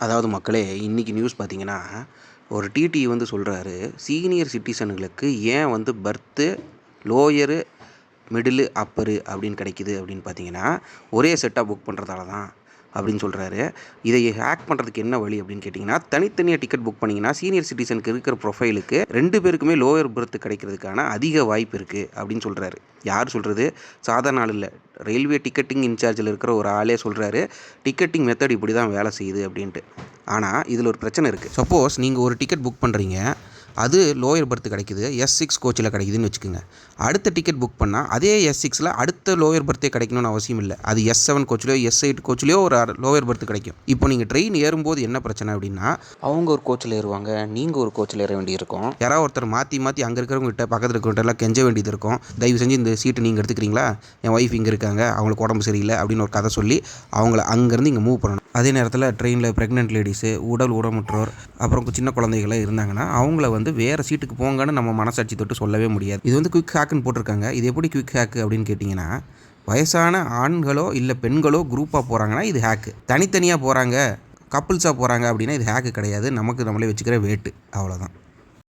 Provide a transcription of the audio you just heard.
அதாவது மக்களே, இன்றைக்கி நியூஸ் பார்த்தீங்கன்னா, ஒரு டிடி வந்து சொல்கிறாரு, சீனியர் சிட்டிசனுங்களுக்கு ஏன் வந்து பர்த்து லோயரு, மிடிலு, அப்பரு அப்படின்னு கிடைக்குது அப்படின்னு பார்த்தீங்கன்னா, ஒரே செட்டாக புக் பண்ணுறதால தான் அப்படின்னு சொல்கிறாரு. இதை ஹேக் பண்ணுறதுக்கு என்ன வழி அப்படின்னு கேட்டிங்கன்னா, தனித்தனியாக டிக்கெட் புக் பண்ணிங்கன்னா சீனியர் சிட்டிசனுக்கு இருக்கிற ப்ரொஃபைலுக்கு 2 பேருக்குமே லோயர் பர்த் கிடைக்கிறதுக்கான அதிக வாய்ப்பு இருக்குது அப்படின்னு சொல்கிறாரு. யார் சொல்கிறது? சாதாரண ஆள் இல்லை, ரயில்வே டிக்கெட்டிங் இன்சார்ஜில் இருக்கிற ஒரு ஆளே சொல்கிறாரு, டிக்கெட்டிங் மெத்தட் இப்படி தான் வேலை செய்யுது அப்படின்ட்டு. ஆனால் இதில் ஒரு பிரச்சனை இருக்குது. சப்போஸ் நீங்கள் ஒரு டிக்கெட் புக் பண்ணுறீங்க, அது லோயர் பர்த் கிடைக்குது, S6 கோச்சில் கிடைக்குதுன்னு வச்சுக்கோங்க. அடுத்த டிக்கெட் புக் பண்ணால் அதே S6ல் அடுத்த லோயர் பர்த்தே கிடைக்கணும்னு அவசியம் இல்லை. அது S7 கோச்சிலையோ S8 கோச்சிலையோ ஒரு லோயர் பர்த் கிடைக்கும். இப்போ நீங்கள் ட்ரெயின் ஏறும்போது என்ன பிரச்சனை அப்படின்னா, அவங்க ஒரு கோச்சில் ஏறுவாங்க, நீங்கள் ஒரு கோச்சில் ஏற வேண்டியிருக்கும். யாராவது ஒருத்தர் மாற்றி மாற்றி அங்கே இருக்கிறவங்ககிட்ட பக்கத்தில் இருக்கிறவங்ககிட்ட கெஞ்ச வேண்டியது இருக்கும். தயவு செஞ்சு இந்த சீட்டை நீங்கள் எடுத்துக்கிறீங்களா, என் ஒய்ஃப் இங்கே இருக்காங்க, அவங்களுக்கு உடம்பு சரியில்லை அப்படின்னு ஒரு கதை சொல்லி அவங்கள அங்கேருந்து இங்கே மூவ் பண்ணணும். அதே நேரத்தில் ட்ரெயினில் ப்ரெக்னென்ட் லேடிஸு, உடல் ஊனமுற்றோர், அப்புறம் சின்ன குழந்தைகளே இருந்தாங்கன்னா அவங்கள வந்து வேறு சீட்டுக்கு போங்கன்னு நம்ம மனசாட்சி தொட்டு சொல்லவே முடியாது. இது வந்து குயிக் ஹேக்குன்னு போட்டிருக்காங்க. இது எப்படி குயிக் ஹேக்கு அப்படின்னு கேட்டிங்கன்னா, வயசான ஆண்களோ இல்லை பெண்களோ குரூப்பாக போகிறாங்கன்னா இது ஹேக்கு. தனித்தனியாக போகிறாங்க, கப்புள்ஸாக போகிறாங்க அப்படின்னா இது ஹேக்கு கிடையாது. நமக்கு நம்மளே வச்சுக்கிற வேட்டு, அவ்வளோதான்.